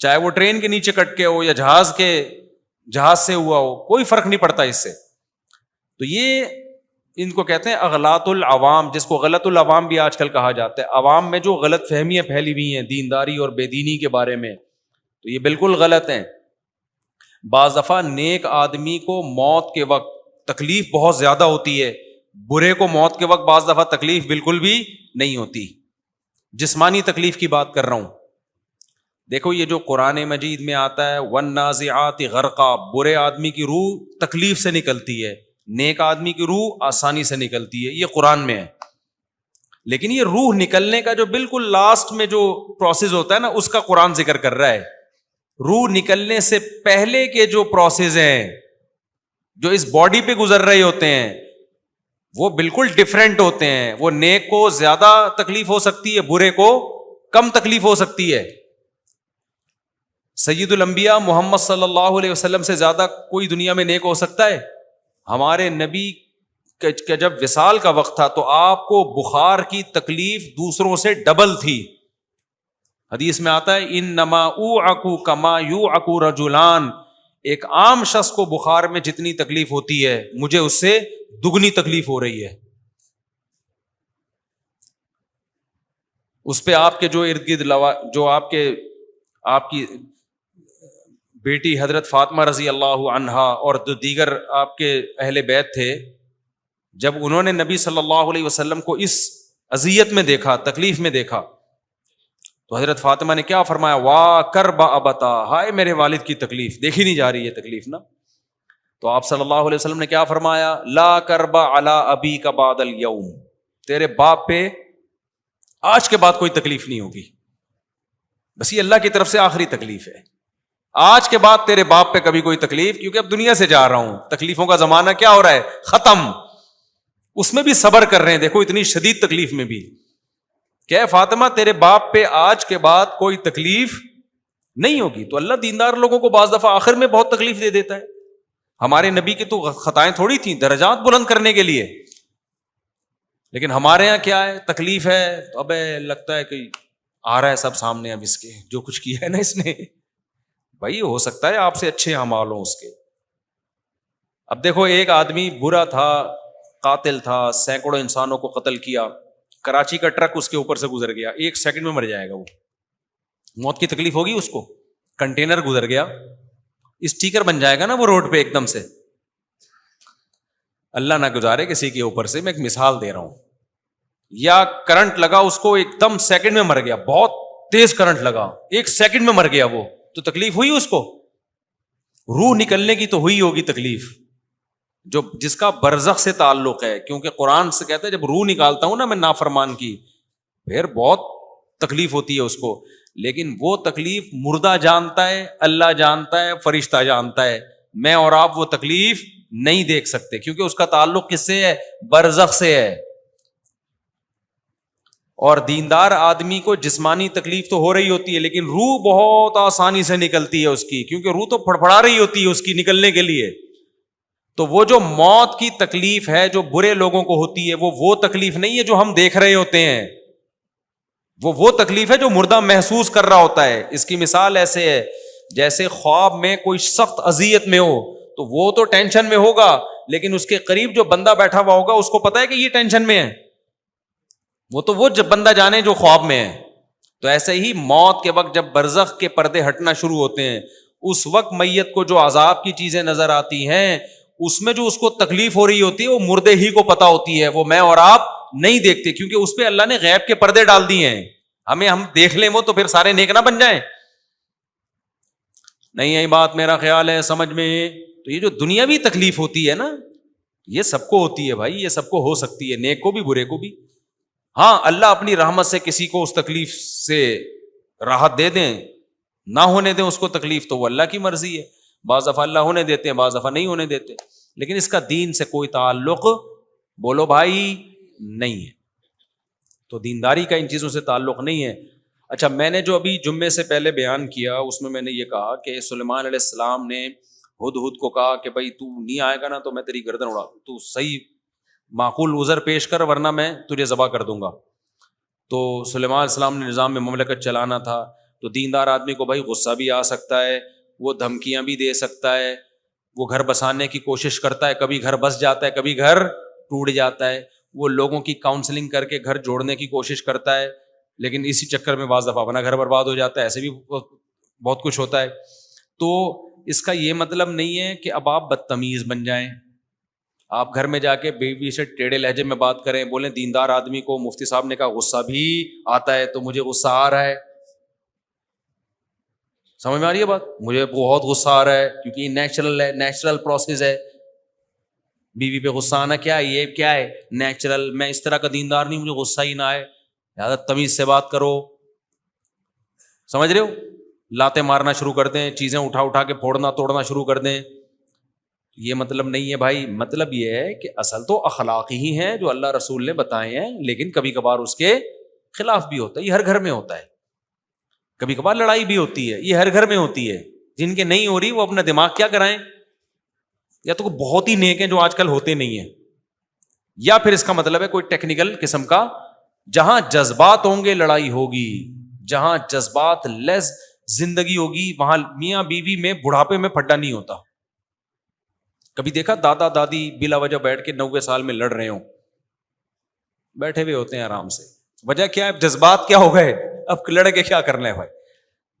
چاہے وہ ٹرین کے نیچے کٹ کے ہو یا جہاز سے ہوا ہو، کوئی فرق نہیں پڑتا اس سے. تو یہ ان کو کہتے ہیں اغلاط العوام، جس کو غلط العوام بھی آج کل کہا جاتا ہے. عوام میں جو غلط فہمیاں پھیلی ہوئی ہیں دینداری اور بے دینی کے بارے میں، تو یہ بالکل غلط ہیں. بعض دفعہ نیک آدمی کو موت کے وقت تکلیف بہت زیادہ ہوتی ہے، برے کو موت کے وقت بعض دفعہ تکلیف بالکل بھی نہیں ہوتی. جسمانی تکلیف کی بات کر رہا ہوں. دیکھو یہ جو قرآن مجید میں آتا ہے والنازعات غرقا، برے آدمی کی روح تکلیف سے نکلتی ہے، نیک آدمی کی روح آسانی سے نکلتی ہے، یہ قرآن میں ہے. لیکن یہ روح نکلنے کا جو بالکل لاسٹ میں جو پروسیس ہوتا ہے نا، اس کا قرآن ذکر کر رہا ہے. روح نکلنے سے پہلے کے جو پروسیس ہیں جو اس باڈی پہ گزر رہے ہوتے ہیں وہ بالکل ڈیفرنٹ ہوتے ہیں. وہ نیک کو زیادہ تکلیف ہو سکتی ہے، برے کو کم تکلیف ہو سکتی ہے. سید الانبیاء محمد صلی اللہ علیہ وسلم سے زیادہ کوئی دنیا میں نیک ہو سکتا ہے؟ ہمارے نبی کا جب وصال کا وقت تھا تو آپ کو بخار کی تکلیف دوسروں سے ڈبل تھی. حدیث میں آتا ہے انما اوعکو کما یوعکو رجلان، ایک عام شخص کو بخار میں جتنی تکلیف ہوتی ہے مجھے اس سے دگنی تکلیف ہو رہی ہے. اس پہ آپ کے جو ارد گرد جو آپ کی بیٹی حضرت فاطمہ رضی اللہ عنہا اور دیگر آپ کے اہل بیت تھے، جب انہوں نے نبی صلی اللہ علیہ وسلم کو اس اذیت میں دیکھا، تکلیف میں دیکھا، تو حضرت فاطمہ نے کیا فرمایا؟ واہ کرب ابتا، ہائے میرے والد کی تکلیف، دیکھی نہیں جا رہی ہے تکلیف نا. تو آپ صلی اللہ علیہ وسلم نے کیا فرمایا؟ لا کرب علی ابیک بعد الیوم، تیرے باپ پہ آج کے بعد کوئی تکلیف نہیں ہوگی. بس یہ اللہ کی طرف سے آخری تکلیف ہے، آج کے بعد تیرے باپ پہ کبھی کوئی تکلیف، کیونکہ اب دنیا سے جا رہا ہوں، تکلیفوں کا زمانہ کیا ہو رہا ہے؟ ختم. اس میں بھی صبر کر رہے ہیں، دیکھو اتنی شدید تکلیف میں بھی کہ فاطمہ تیرے باپ پہ آج کے بعد کوئی تکلیف نہیں ہوگی. تو اللہ دیندار لوگوں کو بعض دفعہ آخر میں بہت تکلیف دے دیتا ہے. ہمارے نبی کی تو خطائیں تھوڑی تھیں درجات بلند کرنے کے لیے، لیکن ہمارے یہاں کیا ہے؟ تکلیف ہے تو اب لگتا ہے کہ آ رہا ہے سب سامنے، اب اس کے جو کچھ کیا ہے نا اس نے، بھائی ہو سکتا ہے آپ سے اچھے اعمال ہوں اس کے. اب دیکھو ایک آدمی برا تھا، قاتل تھا، سینکڑوں انسانوں کو قتل کیا، کراچی کا ٹرک اس کے اوپر سے گزر گیا، 1 سیکنڈ میں مر جائے گا وہ، موت کی تکلیف ہوگی اس کو. کنٹینر گزر گیا، اسٹیکر بن جائے گا نا وہ روڈ پہ ایک دم سے. اللہ نہ گزارے کسی کے اوپر سے، میں ایک مثال دے رہا ہوں. یا کرنٹ لگا اس کو، ایک دم سیکنڈ میں مر گیا، بہت تیز کرنٹ لگا، 1 سیکنڈ میں مر گیا وہ، تو تکلیف ہوئی اس کو؟ روح نکلنے کی تو ہوئی ہوگی تکلیف، جو جس کا برزخ سے تعلق ہے. کیونکہ قرآن سے کہتا ہے جب روح نکالتا ہوں نا میں نافرمان کی، پھر بہت تکلیف ہوتی ہے اس کو. لیکن وہ تکلیف مردہ جانتا ہے، اللہ جانتا ہے، فرشتہ جانتا ہے. میں اور آپ وہ تکلیف نہیں دیکھ سکتے، کیونکہ اس کا تعلق کس سے ہے؟ برزخ سے ہے. اور دیندار آدمی کو جسمانی تکلیف تو ہو رہی ہوتی ہے، لیکن روح بہت آسانی سے نکلتی ہے اس کی، کیونکہ روح تو پھڑپڑا رہی ہوتی ہے اس کی نکلنے کے لیے. تو وہ جو موت کی تکلیف ہے جو برے لوگوں کو ہوتی ہے، وہ تکلیف نہیں ہے جو ہم دیکھ رہے ہوتے ہیں، وہ تکلیف ہے جو مردہ محسوس کر رہا ہوتا ہے. اس کی مثال ایسے ہے جیسے خواب میں کوئی سخت اذیت میں ہو تو وہ تو ٹینشن میں ہوگا، لیکن اس کے قریب جو بندہ بیٹھا ہوا ہوگا اس کو پتا ہے کہ یہ ٹینشن میں ہے، وہ جب بندہ جانے جو خواب میں ہے. تو ایسے ہی موت کے وقت جب برزخ کے پردے ہٹنا شروع ہوتے ہیں، اس وقت میت کو جو عذاب کی چیزیں نظر آتی ہیں، اس میں جو اس کو تکلیف ہو رہی ہوتی ہے وہ مردے ہی کو پتا ہوتی ہے، وہ میں اور آپ نہیں دیکھتے، کیونکہ اس پہ اللہ نے غیب کے پردے ڈال دیے ہیں. ہم دیکھ لیں وہ تو پھر سارے نیک نہ بن جائیں. نہیں یہی بات میرا خیال ہے سمجھ میں. تو یہ جو دنیاوی تکلیف ہوتی ہے نا، یہ سب کو ہوتی ہے بھائی، یہ سب کو ہو سکتی ہے، نیک کو بھی برے کو بھی. ہاں اللہ اپنی رحمت سے کسی کو اس تکلیف سے راحت دے دیں، نہ ہونے دیں اس کو تکلیف، تو وہ اللہ کی مرضی ہے. بعض دفعہ اللہ ہونے دیتے ہیں، بعض دفعہ نہیں ہونے دیتے، لیکن اس کا دین سے کوئی تعلق بولو بھائی نہیں ہے. تو دینداری کا ان چیزوں سے تعلق نہیں ہے. اچھا میں نے جو ابھی جمعے سے پہلے بیان کیا اس میں نے یہ کہا کہ سلیمان علیہ السلام نے ہدہد کو کہا کہ بھائی تو نہیں آئے گا نا تو میں تیری گردن اڑا، تو صحیح معقول عذر پیش کر ورنہ میں تجھے ذبح کر دوں گا. تو سلیمان علیہ السلام نے نظام میں مملکت چلانا تھا. تو دیندار آدمی کو بھائی غصہ بھی آ سکتا ہے, وہ دھمکیاں بھی دے سکتا ہے, وہ گھر بسانے کی کوشش کرتا ہے, کبھی گھر بس جاتا ہے, کبھی گھر ٹوٹ جاتا ہے, وہ لوگوں کی کاؤنسلنگ کر کے گھر جوڑنے کی کوشش کرتا ہے, لیکن اسی چکر میں بعض دفعہ اپنا گھر برباد ہو جاتا ہے. ایسے بھی بہت کچھ ہوتا ہے. تو اس کا یہ مطلب نہیں ہے کہ اب آپ بدتمیز بن جائیں, آپ گھر میں جا کے بیوی سے ٹیڑھے لہجے میں بات کریں, بولیں دیندار آدمی کو مفتی صاحب نے کہا غصہ بھی آتا ہے تو مجھے غصہ آ رہا ہے. سمجھ میں آ رہی ہے بات؟ مجھے بہت غصہ آ رہا ہے کیونکہ یہ نیچرل ہے, نیچرل پروسیس ہے. بیوی پہ غصہ آنا کیا ہے؟ یہ کیا ہے؟ نیچرل. میں اس طرح کا دیندار نہیں, مجھے غصہ ہی نہ آئے. زیادہ تمیز سے بات کرو. سمجھ رہے ہو؟ لاتیں مارنا شروع کر دیں, چیزیں اٹھا اٹھا کے پھوڑنا توڑنا شروع کر دیں, یہ مطلب نہیں ہے بھائی. مطلب یہ ہے کہ اصل تو اخلاق ہی ہیں جو اللہ رسول نے بتائے ہیں, لیکن کبھی کبھار اس کے خلاف بھی ہوتا ہے. یہ ہر گھر میں ہوتا ہے. کبھی کبھار لڑائی بھی ہوتی ہے, یہ ہر گھر میں ہوتی ہے. جن کے نہیں ہو رہی وہ اپنا دماغ کیا کرائیں, یا تو بہت ہی نیک ہیں جو آج کل ہوتے نہیں ہیں, یا پھر اس کا مطلب ہے کوئی ٹیکنیکل قسم کا. جہاں جذبات ہوں گے لڑائی ہوگی, جہاں جذبات لیس زندگی ہوگی وہاں میاں بیوی میں بڑھاپے میں پھڈا نہیں ہوتا. کبھی دیکھا دادا دادی بلا وجہ بیٹھ کے 90 سال میں لڑ رہے ہوں, بیٹھے ہوئے ہوتے ہیں آرام سے. وجہ کیا ہے؟ جذبات کیا ہو گئے, اب لڑ کے کیا کرنا ہے بھائی.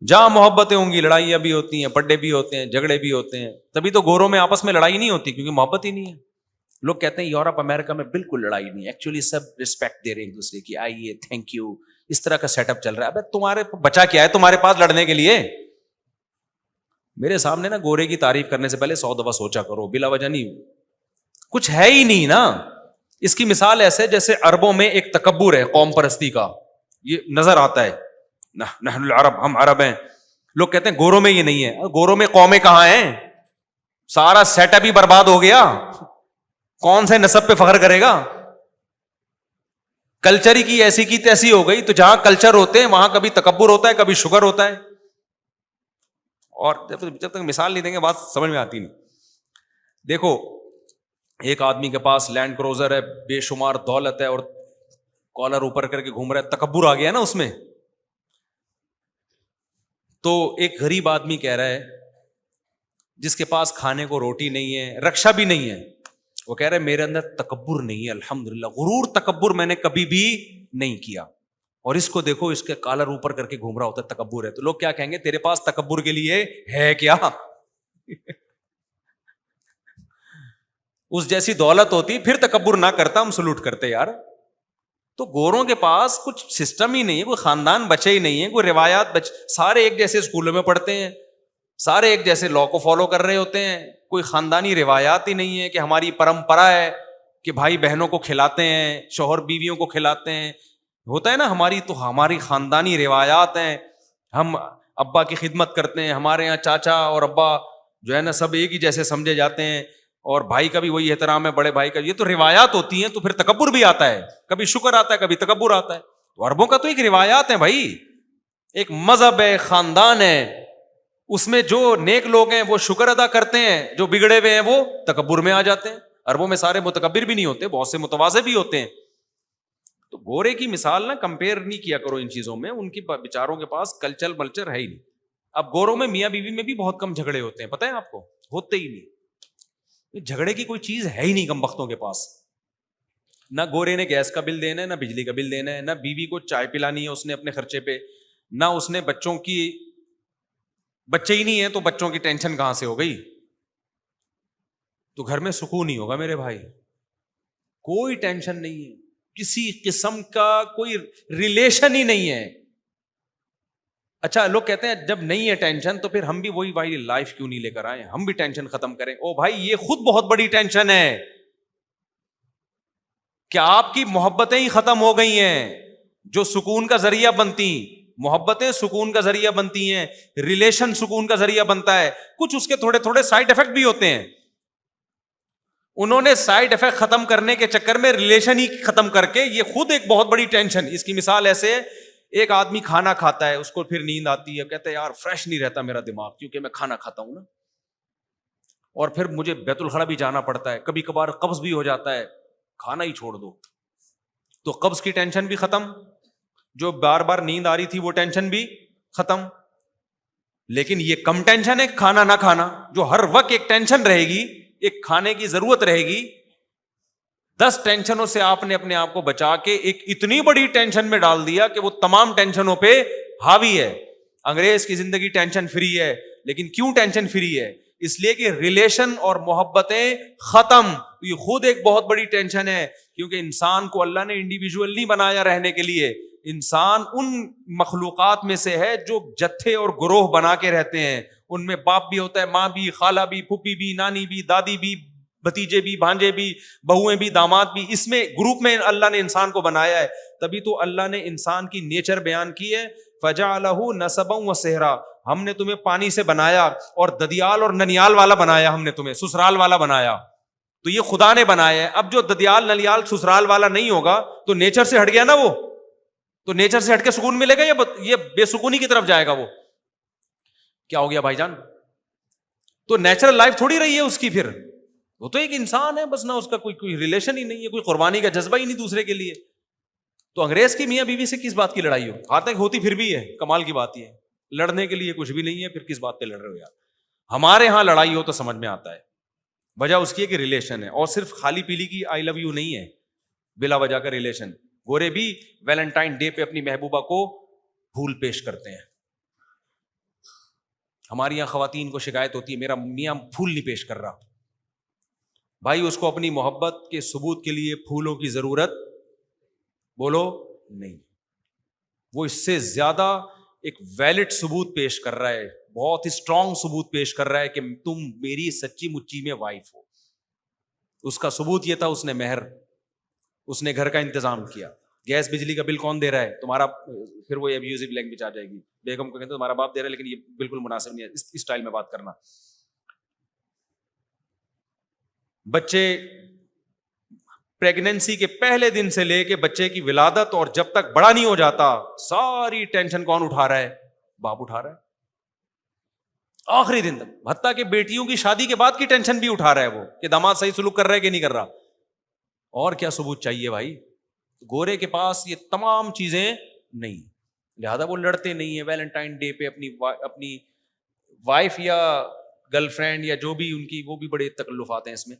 جہاں محبتیں ہوں گی لڑائیاں بھی ہوتی ہیں, پڈے بھی ہوتے ہیں, جھگڑے بھی ہوتے ہیں. تبھی تو گوروں میں آپس میں لڑائی نہیں ہوتی, کیونکہ محبت ہی نہیں ہے. لوگ کہتے ہیں یورپ امریکہ میں بالکل لڑائی نہیں, ایکچولی سب رسپیکٹ دے رہے ہیں ایک دوسرے کی, آئیے تھینک یو, اس طرح کا سیٹ اپ چل رہا ہے. ابے تمہارے بچا کیا ہے تمہارے پاس لڑنے کے لیے؟ میرے سامنے نا گورے کی تعریف کرنے سے پہلے 100 دفعہ سوچا کرو, بلا وجہ نہیں. کچھ ہے ہی نہیں نا. اس کی مثال ایسے جیسے عربوں میں ایک تکبر ہے قوم پرستی کا, یہ نظر آتا ہے. نحن العرب, ہم عرب ہیں. لوگ کہتے ہیں گوروں میں یہ نہیں ہے. گوروں میں قومیں کہاں ہیں؟ سارا سیٹ اپ ہی برباد ہو گیا. کون سے نسب پہ فخر کرے گا؟ کلچر ہی کی ایسی کی تیسی ہو گئی. تو جہاں کلچر ہوتے ہیں وہاں کبھی تکبر ہوتا ہے, کبھی شکر ہوتا ہے. اور جب تک مثال نہیں دیں گے بات سمجھ میں آتی نہیں. دیکھو ایک آدمی کے پاس لینڈ کروزر ہے, بے شمار دولت ہے, اور کالر اوپر کر کے گھوم رہا ہے, تکبر آ گیا نا اس میں. تو ایک غریب آدمی کہہ رہا ہے جس کے پاس کھانے کو روٹی نہیں ہے, رکشا بھی نہیں ہے, وہ کہہ رہا ہے میرے اندر تکبر نہیں ہے الحمدللہ, غرور تکبر میں نے کبھی بھی نہیں کیا. اور اس کو دیکھو, اس کے کالر اوپر کر کے گھوم رہا ہوتا ہے, تکبر ہے. تو لوگ کیا کہیں گے, تیرے پاس تکبر کے لیے ہے کیا؟ اس جیسی دولت ہوتی پھر تکبر نہ کرتا, ہم سلوٹ کرتے یار. تو گوروں کے پاس کچھ سسٹم ہی نہیں ہے, کوئی خاندان بچے ہی نہیں ہے, کوئی روایات سارے ایک جیسے اسکولوں میں پڑھتے ہیں, سارے ایک جیسے لا کو فالو کر رہے ہوتے ہیں. کوئی خاندانی روایات ہی نہیں ہے کہ ہماری پرمپرا ہے کہ بھائی بہنوں کو کھلاتے ہیں, شوہر بیویوں کو کھلاتے ہیں. ہوتا ہے نا ہماری, تو ہماری خاندانی روایات ہیں, ہم ابا کی خدمت کرتے ہیں, ہمارے یہاں چاچا اور ابا جو ہے نا سب ایک ہی جیسے سمجھے جاتے ہیں, اور بھائی کا بھی وہی احترام ہے, بڑے بھائی کا. یہ تو روایات ہوتی ہیں, تو پھر تکبر بھی آتا ہے, کبھی شکر آتا ہے, کبھی تکبر آتا ہے. تو عربوں کا تو ایک روایات ہیں بھائی, ایک مذہب ہے, خاندان ہے, اس میں جو نیک لوگ ہیں وہ شکر ادا کرتے ہیں, جو بگڑے ہوئے ہیں وہ تکبر میں آ جاتے ہیں. عربوں میں سارے متکبر بھی نہیں ہوتے, بہت سے متواضع بھی ہوتے ہیں. تو گورے کی مثال نا کمپیئر نہیں کیا کرو ان چیزوں میں, ان کی بیچاروں کے پاس کلچر ملچر ہے ہی نہیں. اب گوروں میں میاں بیوی میں بھی بہت کم جھگڑے ہوتے ہیں, پتہ ہے آپ کو, ہوتے ہی نہیں. جھگڑے کی کوئی چیز ہے ہی نہیں کم بختوں کے پاس. نہ گورے نے گیس کا بل دینا ہے, نہ بجلی کا بل دینا ہے, نہ بیوی کو چائے پلانی ہے اس نے اپنے خرچے پہ, نہ اس نے بچے ہی نہیں ہے تو بچوں کی ٹینشن کہاں سے ہو گئی. تو گھر میں سکون ہی ہوگا میرے بھائی, کوئی ٹینشن نہیں ہے, کسی قسم کا کوئی ریلیشن ہی نہیں ہے. اچھا لوگ کہتے ہیں جب نہیں ہے ٹینشن تو پھر ہم بھی وہی بھائی لائف کیوں نہیں لے کر آئے, ہم بھی ٹینشن ختم کریں. او بھائی یہ خود بہت بڑی ٹینشن ہے کہ آپ کی محبتیں ہی ختم ہو گئی ہیں جو سکون کا ذریعہ بنتی. محبتیں سکون کا ذریعہ بنتی ہیں, ریلیشن سکون کا ذریعہ بنتا ہے. کچھ اس کے تھوڑے تھوڑے سائڈ افیکٹ بھی ہوتے ہیں. انہوں نے سائڈ افیکٹ ختم کرنے کے چکر میں ریلیشن ہی ختم کر کے, یہ خود ایک بہت بڑی ٹینشن. اس کی مثال ایسے ہے, ایک آدمی کھانا کھاتا ہے, اس کو پھر نیند آتی ہے, کہتا ہے یار فریش نہیں رہتا میرا دماغ کیونکہ میں کھانا کھاتا ہوں نا, اور پھر مجھے بیت الخلا بھی جانا پڑتا ہے, کبھی کبھار قبض بھی ہو جاتا ہے, کھانا ہی چھوڑ دو. تو قبض کی ٹینشن بھی ختم, جو بار بار نیند آ رہی تھی وہ ٹینشن بھی ختم. لیکن یہ کم ٹینشن ہے کھانا نہ کھانا, جو ہر وقت ایک ٹینشن رہے گی, ایک کھانے کی ضرورت رہے گی. 10 ٹینشنوں سے آپ نے اپنے آپ کو بچا کے ایک اتنی بڑی ٹینشن میں ڈال دیا کہ وہ تمام ٹینشنوں پہ حاوی ہے. انگریز کی زندگی ٹینشن فری ہے, لیکن کیوں ٹینشن فری ہے؟ اس لیے کہ ریلیشن اور محبتیں ختم. یہ خود ایک بہت بڑی ٹینشن ہے, کیونکہ انسان کو اللہ نے انڈیویجول نہیں بنایا رہنے کے لیے. انسان ان مخلوقات میں سے ہے جو جتھے اور گروہ بنا کے رہتے ہیں. ان میں باپ بھی ہوتا ہے, ماں بھی, خالہ بھی, پھوپھی بھی, نانی بھی, دادی بھی, بھتیجے بھی, بھانجے بھی, بہویں بھی, داماد بھی. اس میں گروپ میں اللہ نے انسان کو بنایا ہے. تبھی تو اللہ نے انسان کی نیچر بیان کی ہے, فَجَعَلَهُ نَسَبًا وَصِهْرًا. ہم نے تمہیں پانی سے بنایا اور ددیال اور ننیال والا بنایا, ہم نے تمہیں سسرال والا بنایا. تو یہ خدا نے بنایا ہے. اب جو ددیال ننیال سسرال والا نہیں ہوگا تو نیچر سے ہٹ گیا نا, وہ تو نیچر سے ہٹ کے سکون ملے گا یا یہ بے سکونی کی طرف جائے گا؟ وہ کیا ہو گیا بھائی جان؟ تو نیچرل لائف تھوڑی رہی ہے اس کی. پھر وہ تو ایک انسان ہے بس, نہ اس کا کوئی ریلیشن ہی نہیں ہے, کوئی قربانی کا جذبہ ہی نہیں دوسرے کے لیے. تو انگریز کی میاں بیوی سے کس بات کی لڑائی ہو؟ ہاتھ ہوتی پھر بھی ہے, کمال کی بات یہ ہے. لڑنے کے لیے کچھ بھی نہیں ہے, پھر کس بات پہ لڑ رہے ہو یار؟ ہمارے ہاں لڑائی ہو تو سمجھ میں آتا ہے. وجہ اس کی ہے کہ ریلیشن ہے, اور صرف خالی پیلی کی آئی لو یو نہیں ہے, بلا وجہ کا ریلیشن. گورے بھی ویلنٹائن ڈے پہ اپنی محبوبہ کو پھول پیش کرتے ہیں. ہماری یہاں خواتین کو شکایت ہوتی ہے, میرا میاں پھول نہیں پیش کر رہا. بھائی اس کو اپنی محبت کے ثبوت کے لیے پھولوں کی ضرورت بولو نہیں. وہ اس سے زیادہ ایک ویلڈ ثبوت پیش کر رہا ہے, بہت ہی اسٹرانگ ثبوت پیش کر رہا ہے کہ تم میری سچی مچی میں وائف ہو. اس کا ثبوت یہ تھا, اس نے مہر, اس نے گھر کا انتظام کیا. گیس بجلی کا بل کون دے رہا ہے؟ تمہارا. پھر وہ ابیوزو لینگویج آ جائے گی, بیگم کو کہتے تمہارا باپ دے رہا ہے, لیکن یہ بالکل مناسب نہیں ہے اس اسٹائل میں بات کرنا. بچے پریگنینسی کے پہلے دن سے لے کے بچے کی ولادت اور جب تک بڑا نہیں ہو جاتا, ساری ٹینشن کون اٹھا رہا ہے؟ باپ اٹھا رہا ہے. آخری دن تک, حتیٰ کہ بیٹیوں کی شادی کے بعد کی ٹینشن بھی اٹھا رہا ہے وہ, کہ داماد صحیح سلوک کر رہا ہے کہ نہیں کر رہا. اور کیا ثبوت چاہیے بھائی؟ گورے کے پاس یہ تمام چیزیں نہیں, لہذا وہ لڑتے نہیں ہیں. ویلنٹائن ڈے پہ اپنی وائف یا گرل فرینڈ یا جو بھی ان کی, وہ بھی بڑے تکلفات ہیں اس میں.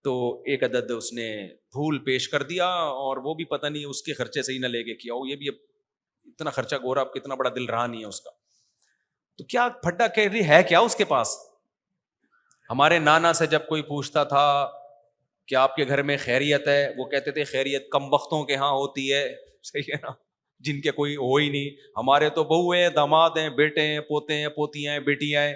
تو ایک عدد اس نے پھول پیش کر دیا, اور وہ بھی پتہ نہیں اس کے خرچے سے ہی نہ لے کے کیا ہو. یہ بھی اب اتنا خرچہ, گورا اب کتنا بڑا دل رہا نہیں ہے اس کا. تو کیا پھڈا کہہ رہی ہے کیا اس کے پاس؟ ہمارے نانا سے جب کوئی پوچھتا تھا کہ آپ کے گھر میں خیریت ہے, وہ کہتے تھے خیریت کم بختوں کے ہاں ہوتی ہے. صحیح ہے نا, جن کے کوئی ہو ہی نہیں. ہمارے تو بہو ہیں, داماد ہیں, بیٹے ہیں, پوتے ہیں, پوتیاں ہیں, بیٹیاں ہیں.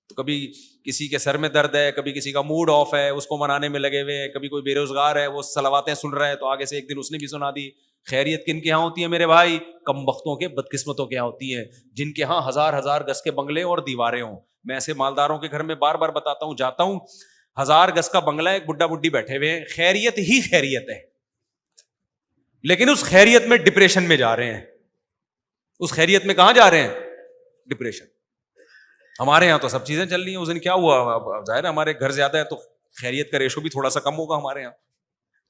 تو کبھی کسی کے سر میں درد ہے, کبھی کسی کا موڈ آف ہے, اس کو منانے میں لگے ہوئے ہیں, کبھی کوئی بے روزگار ہے, وہ صلواتیں سن رہا ہے, تو آگے سے ایک دن اس نے بھی سنا دی. خیریت کن کے ہاں ہوتی ہے میرے بھائی؟ کم بختوں کے, بدقسمتوں کے ہاں ہوتی ہے, جن کے ہاں ہزار گز کے بنگلے اور دیواریں ہوں. میں ایسے مالداروں کے گھر میں بار بار بتاتا ہوں, جاتا ہوں, 1000 گز کا بنگلہ, ایک بڈھا بڈھی بیٹھے ہوئے ہیں, خیریت ہی خیریت ہے, لیکن اس خیریت میں ڈپریشن میں جا رہے ہیں. اس خیریت میں کہاں جا رہے ہیں؟ ڈپریشن. ہمارے یہاں تو سب چیزیں چل رہی ہیں. اس دن کیا ہوا؟ ظاہر ہے ہمارے گھر زیادہ ہے تو خیریت کا ریشو بھی تھوڑا سا کم ہوگا ہمارے یہاں.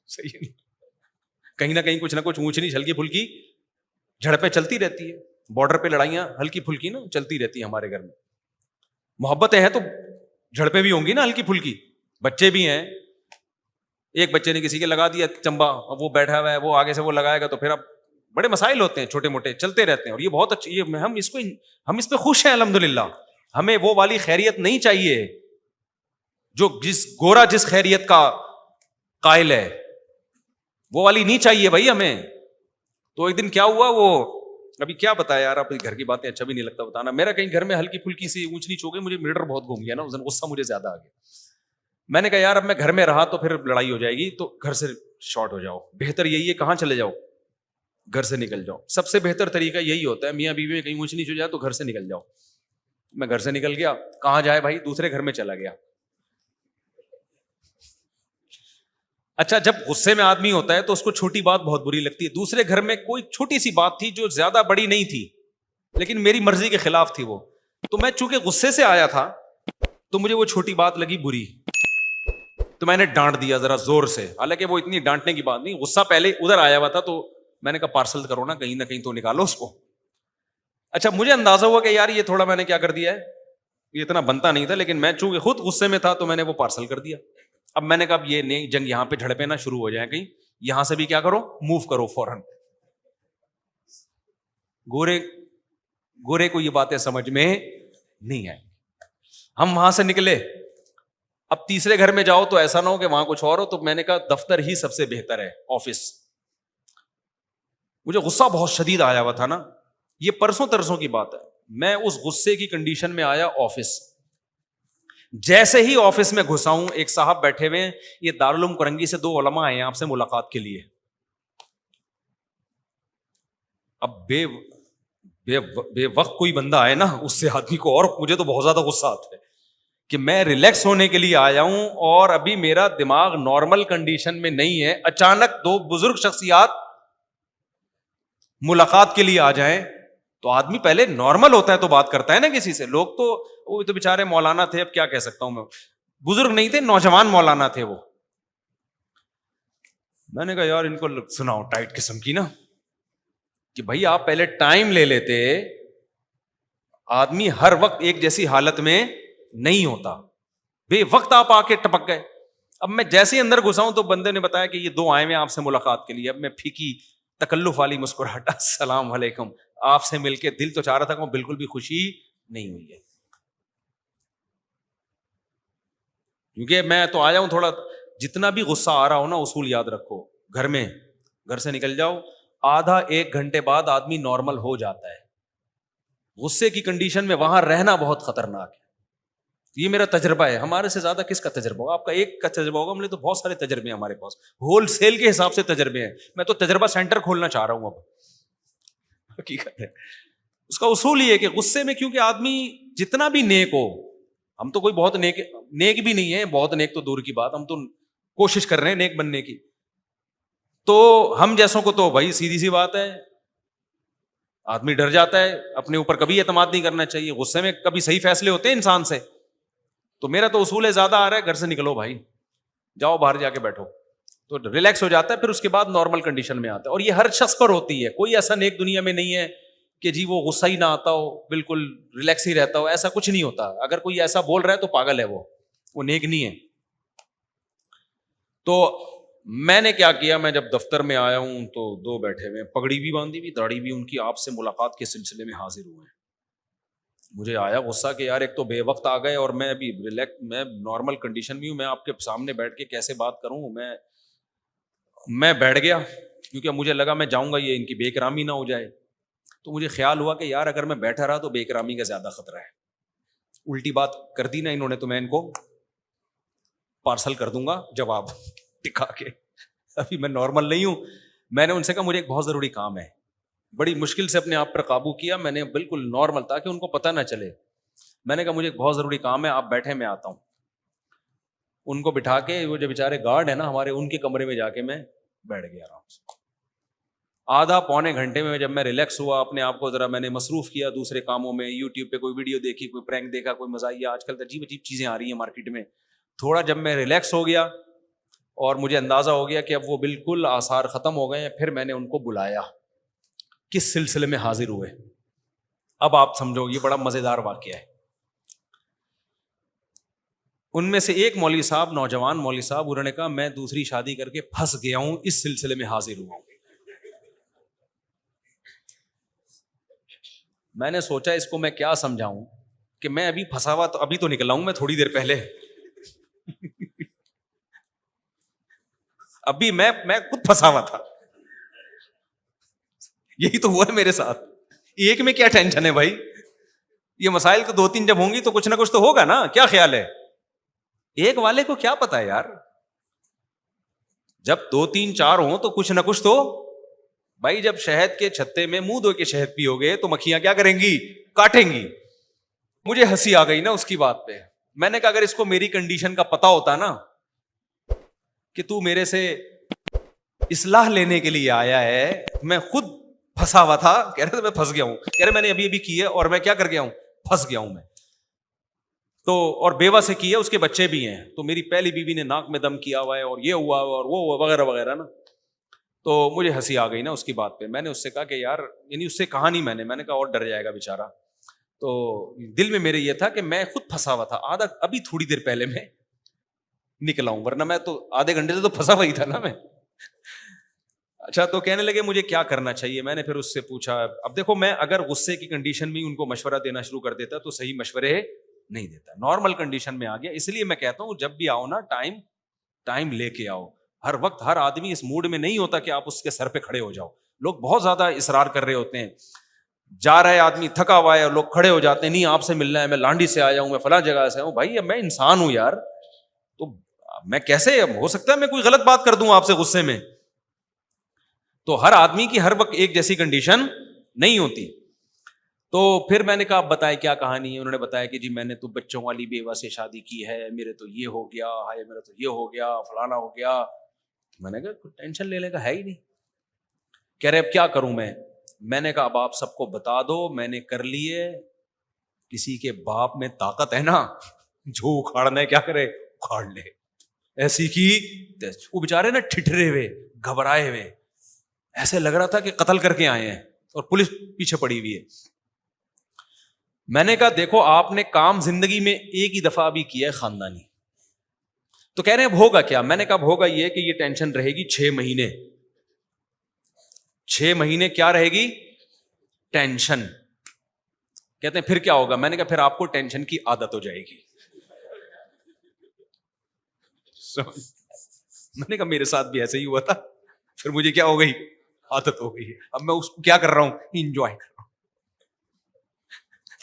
صحیح ہے, کہیں نہ کہیں کچھ نہ کچھ اونچ نیچ ہلکی پھلکی جھڑپیں چلتی رہتی ہے. بارڈر پہ لڑائیاں ہلکی پھلکی نا چلتی رہتی ہیں ہمارے گھر میں. محبتیں ہیں تو جھڑپیں بھی ہوں گی نا ہلکی پھلکی. بچے بھی ہیں, ایک بچے نے کسی کے لگا دیا چمبا, وہ بیٹھا ہوا ہے, وہ آگے سے وہ لگائے گا, تو پھر اب بڑے مسائل ہوتے ہیں, چھوٹے موٹے چلتے رہتے ہیں. اور یہ بہت اچھی, یہ ہم اس پہ خوش ہیں الحمدللہ. ہمیں وہ والی خیریت نہیں چاہیے جو گورا جس خیریت کا قائل ہے, وہ والی نہیں چاہیے بھائی ہمیں. تو ایک دن کیا ہوا, وہ ابھی کیا بتایا یار, اپنی گھر کی باتیں اچھا بھی نہیں لگتا بتانا. میرا کہیں گھر میں ہلکی پھلکی سی اونچ نیچ ہو گئی, مجھے میٹر بہت گھوم گیا نا اس دن, غصہ مجھے زیادہ آ گیا. میں نے کہا یار اب میں گھر میں رہا تو پھر لڑائی ہو جائے گی, تو گھر سے شارٹ ہو جاؤ. بہتر یہی ہے, کہاں چلے جاؤ؟ گھر سے نکل جاؤ. سب سے بہتر طریقہ یہی ہوتا ہے, میاں بیوی میں کہیں اونچ نیچ ہو جائے تو گھر سے نکل جاؤ. میں گھر سے نکل گیا, کہاں جائے بھائی, دوسرے گھر میں چلا گیا. اچھا, جب غصے میں آدمی ہوتا ہے تو اس کو چھوٹی بات بہت بری لگتی ہے. دوسرے گھر میں کوئی چھوٹی سی بات تھی جو زیادہ بڑی نہیں تھی, لیکن میری مرضی کے خلاف تھی وہ, تو میں چونکہ غصے سے آیا تھا تو مجھے وہ چھوٹی بات لگی بری, تو میں نے ڈانٹ دیا ذرا زور سے. حالانکہ وہ اتنی ڈانٹنے کی بات نہیں, غصہ پہلے ادھر آیا ہوا تھا, تو میں نے کہا پارسل کرو نا کہیں نہ کہیں تو نکالو اس کو. اچھا مجھے اندازہ ہوا کہ یار یہ تھوڑا میں نے کیا کر دیا ہے, یہ اتنا بنتا نہیں تھا, لیکن میں چونکہ خود غصے میں تھا تو میں نے وہ پارسل کر دیا. اب میں نے کہا یہ نہیں جنگ یہاں پہ جھڑپیں نہ شروع ہو جائیں, کہیں یہاں سے بھی کیا کرو, موو کرو فوراً. گورے کو یہ باتیں سمجھ میں نہیں آئی. ہم وہاں سے نکلے. اب تیسرے گھر میں جاؤ تو ایسا نہ ہو کہ وہاں کچھ اور ہو, تو میں نے کہا دفتر ہی سب سے بہتر ہے, آفس. مجھے غصہ بہت شدید آیا ہوا تھا نا, یہ پرسوں ترسوں کی بات ہے. میں اس غصے کی کنڈیشن میں آیا آفس. جیسے ہی آفس میں گھسا ہوں, ایک صاحب بیٹھے ہوئے ہیں, یہ دارالعلوم کرنگی سے 2 علماء آئے ہیں آپ سے ملاقات کے لیے. اب بے وقت کوئی بندہ آئے نا, اس سے آدمی کو, اور مجھے تو بہت زیادہ غصہ آتا ہے کہ میں ریلیکس ہونے کے لیے آیا ہوں اور ابھی میرا دماغ نارمل کنڈیشن میں نہیں ہے, اچانک 2 بزرگ شخصیات ملاقات کے لیے آ جائیں تو آدمی پہلے نارمل ہوتا ہے تو بات کرتا ہے نا کسی سے. لوگ تو وہ تو بےچارے مولانا تھے, اب کیا کہہ سکتا ہوں میں, بزرگ نہیں تھے, نوجوان مولانا تھے وہ. میں نے کہا یار ان کو سناؤ ٹائٹ قسم کی نا, کہ بھائی آپ پہلے ٹائم لے لیتے, آدمی ہر وقت ایک جیسی حالت میں نہیں ہوتا, بے وقت آپ آ کے ٹپک گئے. اب میں جیسے ہی اندر گھسا ہوں تو بندے نے بتایا کہ یہ 2 آئے ہیں آپ سے ملاقات کے لیے. اب میں پھیکی تکلف والی مسکراہٹ, السلام علیکم, آپ سے مل کے دل تو چاہ رہا تھا کہ بالکل بھی خوشی نہیں ہوئی ہے, کیونکہ میں تو آیا ہوں تھوڑا, جتنا بھی غصہ آ رہا ہو نا, اصول یاد رکھو, گھر سے نکل جاؤ, آدھا 1 گھنٹے بعد آدمی نارمل ہو جاتا ہے. غصے کی کنڈیشن میں وہاں رہنا بہت خطرناک ہے. یہ میرا تجربہ ہے, ہمارے سے زیادہ کس کا تجربہ ہوگا, آپ کا ایک کا تجربہ ہوگا, ہم نے تو بہت سارے تجربے ہیں ہمارے پاس, ہول سیل کے حساب سے تجربے ہیں. میں تو تجربہ سینٹر کھولنا چاہ رہا ہوں اب. حقیقت ہے اس کا اصول یہ ہے کہ غصے میں, کیونکہ آدمی جتنا بھی نیک ہو, ہم تو کوئی بہت نیک بھی نہیں ہے, بہت نیک تو دور کی بات, ہم تو کوشش کر رہے ہیں نیک بننے کی, تو ہم جیسوں کو تو بھائی سیدھی سی بات ہے, آدمی ڈر جاتا ہے, اپنے اوپر کبھی اعتماد نہیں کرنا چاہیے, غصے میں کبھی صحیح فیصلے ہوتے ہیں انسان سے. تو میرا تو اصول ہے, زیادہ آ رہا ہے گھر سے نکلو بھائی, جاؤ باہر جا کے بیٹھو, تو ریلیکس ہو جاتا ہے, پھر اس کے بعد نارمل کنڈیشن میں آتا ہے. اور یہ ہر شخص پر ہوتی ہے, کوئی ایسا نیک دنیا میں نہیں ہے کہ جی وہ غصہ ہی نہ آتا ہو, بالکل ریلیکس ہی رہتا ہو, ایسا کچھ نہیں ہوتا. اگر کوئی ایسا بول رہا ہے تو پاگل ہے, وہ نیک نہیں ہے. تو میں نے کیا کیا, میں جب دفتر میں آیا ہوں تو 2 بیٹھے ہوئے, پگڑی بھی باندھی ہوئی, داڑھی بھی ان کی, آپ سے ملاقات کے سلسلے میں حاضر ہوئے ہیں. مجھے آیا غصہ کہ یار ایک تو بے وقت آ گئے, اور میں ابھی میں نارمل کنڈیشن میں ہوں, میں آپ کے سامنے بیٹھ کے کیسے بات کروں. میں بیٹھ گیا, کیونکہ مجھے لگا میں جاؤں گا یہ ان کی بے اکرامی نہ ہو جائے. تو مجھے خیال ہوا کہ یار اگر میں بیٹھا رہا تو بے اکرامی کا زیادہ خطرہ ہے, الٹی بات کر دی نا انہوں نے, تو میں ان کو پارسل کر دوں گا جواب دکھا کے. ابھی میں نارمل نہیں ہوں. میں نے ان سے کہا مجھے ایک بہت ضروری کام ہے, بڑی مشکل سے اپنے آپ پر قابو کیا میں نے, بالکل نارمل, تاکہ ان کو پتہ نہ چلے. میں نے کہا مجھے ایک بہت ضروری کام ہے, آپ بیٹھے, میں آتا ہوں. ان کو بٹھا کے, وہ جو بیچارے گارڈ ہیں نا ہمارے, ان کے کمرے میں جا کے میں بیٹھ گیا آرام سے. آدھا پونے گھنٹے میں جب میں ریلیکس ہوا, اپنے آپ کو ذرا میں نے مصروف کیا دوسرے کاموں میں, یوٹیوب پہ کوئی ویڈیو دیکھی, کوئی پرینک دیکھا, کوئی مزاحیہ, آج کل عجیب عجیب چیزیں آ رہی ہیں مارکیٹ میں. تھوڑا جب میں ریلیکس ہو گیا اور مجھے اندازہ ہو گیا کہ اب وہ بالکل آثار ختم ہو گئے ہیں, پھر میں نے ان کو بلایا. کس سلسلے میں حاضر ہوئے, اب آپ سمجھو, یہ بڑا مزیدار واقعہ ہے. ان میں سے ایک مولوی صاحب, نوجوان مولوی صاحب, انہوں نے کہا میں دوسری شادی کر کے پھنس گیا ہوں, اس سلسلے میں حاضر ہوا ہوں. میں نے سوچا اس کو میں کیا سمجھاؤں کہ میں ابھی پھنسا ہوا, تو ابھی تو نکلا ہوں میں تھوڑی دیر پہلے, ابھی میں خود پھنسا ہوا تھا. یہی تو ہوا ہے میرے ساتھ. ایک میں کیا ٹینشن ہے بھائی, یہ مسائل تو 2-3 جب ہوں گی تو کچھ نہ کچھ تو ہوگا نا. کیا خیال ہے, ایک والے کو کیا پتا ہے یار, جب 2-3-4 ہوں تو کچھ نہ کچھ تو بھائی. جب شہد کے چھتے میں منہ دھو کے شہد پیو گے تو مکھیاں کیا کریں گی, کاٹیں گی. مجھے ہنسی آ گئی نا اس کی بات پہ. میں نے کہا اگر اس کو میری کنڈیشن کا پتا ہوتا نا کہ تو میرے سے اصلاح لینے کے لیے آیا ہے, میں خود پھنسا ہوا تھا. کہہ رہے میں پھنس گیا ہوں, کہہ رہے میں نے ابھی کی ہے اور میں کیا کر گیا ہوں, پھنس گیا ہوں میں تو. اور بیوہ سے کی ہے, اس کے بچے بھی ہیں, تو میری پہلی بیوی نے ناک میں دم کیا ہوا ہے, اور یہ ہوا اور وہ وغیرہ وغیرہ نا. تو مجھے ہنسی آ گئی نا اس کی بات پہ. میں نے اس سے کہا کہ یار, یعنی اس سے کہا نہیں میں نے کہا اور ڈر جائے گا بیچارہ. تو دل میں میرے یہ تھا کہ میں خود پھنسا ہوا تھا, ابھی تھوڑی دیر پہلے میں نکلا ہوں, ورنہ میں تو آدھے گھنٹے سے تو پھنسا ہوا ہی تھا نا میں. اچھا, تو کہنے لگے مجھے کیا کرنا چاہیے. میں نے پھر اس سے پوچھا. اب دیکھو, میں اگر غصے کی کنڈیشن میں ان کو مشورہ دینا شروع کر دیتا تو صحیح مشورے نہیں دیتا. نارمل کنڈیشن میں آ گیا, اس لیے میں کہتا ہوں جب بھی آؤ نا ٹائم لے کے آؤ. ہر وقت ہر آدمی اس موڈ میں نہیں ہوتا کہ آپ اس کے سر پہ کھڑے ہو جاؤ. لوگ بہت زیادہ اصرار کر رہے ہوتے ہیں. جا رہا ہے آدمی تھکا ہوا ہے اور لوگ کھڑے ہو جاتے ہیں, نہیں آپ سے ملنا ہے, میں لانڈی سے آیا ہوں, میں فلاں جگہ سے ہوں. بھائی میں انسان ہوں یار, تو میں کیسے, ہو سکتا ہے میں کوئی غلط بات کر دوں آپ سے غصے میں. تو ہر آدمی کی ہر وقت ایک جیسی کنڈیشن نہیں ہوتی. تو پھر میں نے کہا آپ بتائے کیا کہانی ہے. انہوں نے بتایا کہ جی میں نے تو بچوں والی بیوہ سے شادی کی ہے, میرے تو یہ ہو گیا, ہائے میرا تو یہ ہو گیا, فلانا ہو گیا. میں نے کہا ٹینشن لینے کا ہے ہی نہیں. کہہ رہے اب کیا کروں میں نے کہا اب آپ سب کو بتا دو میں نے کر لیے. کسی کے باپ میں طاقت ہے نا, جو اکھاڑنا ہے کیا کرے اکھاڑ لے. ایسی کی وہ بےچارے نا ٹھٹرے ہوئے, گھبرائے ہوئے, ایسے لگ رہا تھا کہ قتل کر کے آئے ہیں اور پولیس پیچھے پڑی ہوئی ہے. میں نے کہا دیکھو آپ نے کام زندگی میں ایک ہی دفعہ بھی کیا ہے خاندانی. تو کہہ رہے ہیں اب ہوگا کیا. میں نے کہا اب ہوگا یہ کہ یہ ٹینشن رہے گی 6 مہینے. 6 مہینے کیا رہے گی ٹینشن. کہتے ہیں پھر کیا ہوگا. میں نے کہا پھر آپ کو ٹینشن کی عادت ہو جائے گی. میں نے کہا میرے ساتھ بھی ایسے ہی ہوا تھا, پھر مجھے کیا ہو گئی عادت ہو گئی ہے. اب میں اس کو کیا کر رہا ہوں انجوائے کر رہا ہوں.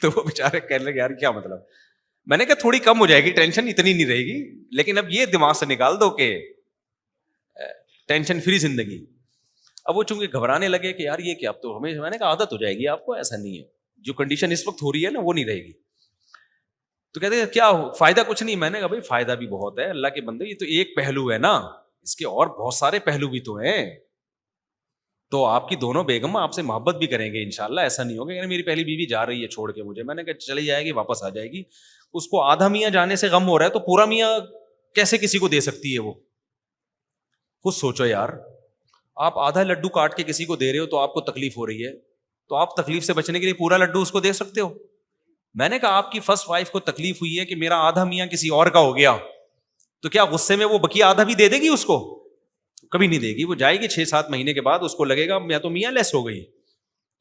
تو وہ بیچارے کہنے لگے یار کیا مطلب. میں نے کہا تھوڑی کم ہو جائے گی ٹینشن, اتنی نہیں رہے گی, لیکن اب یہ دماغ سے نکال دو کہ ٹینشن فری زندگی. اب وہ چونکہ گھبرانے لگے کہ یار یہ کیا, اب تو ہمیں, میں نے کہا عادت ہو جائے گی آپ کو. ایسا نہیں ہے, جو کنڈیشن اس وقت ہو رہی ہے نا وہ نہیں رہے گی. تو کہتے ہیں کیا فائدہ کچھ نہیں. میں نے کہا بھائی فائدہ بھی بہت ہے اللہ کے بندے, یہ تو ایک پہلو ہے نا, اس کے اور بہت سارے پہلو بھی تو ہیں. تو آپ کی دونوں بیگم آپ سے محبت بھی کریں گے انشاءاللہ. ایسا نہیں ہوگا کہ میری پہلی بیوی جا رہی ہے چھوڑ کے مجھے, میں نے کہا چلی جائے گی واپس آ جائے گی. اس کو آدھا میاں جانے سے غم ہو رہا ہے تو پورا میاں کیسے کسی کو دے سکتی ہے. وہ خود سوچو یار, آپ آدھا لڈو کاٹ کے کسی کو دے رہے ہو تو آپ کو تکلیف ہو رہی ہے, تو آپ تکلیف سے بچنے کے لیے پورا لڈو اس کو دے سکتے ہو. میں نے کہا آپ کی فرسٹ وائف کو تکلیف ہوئی ہے کہ میرا آدھا میاں کسی اور کا ہو گیا, تو کیا غصے میں وہ بقیہ آدھا بھی دے دے گی اس کو؟ کبھی نہیں دے گی. وہ جائے گی 6-7 مہینے کے بعد, اس کو لگے گا میں تو میاں لیس ہو گئی,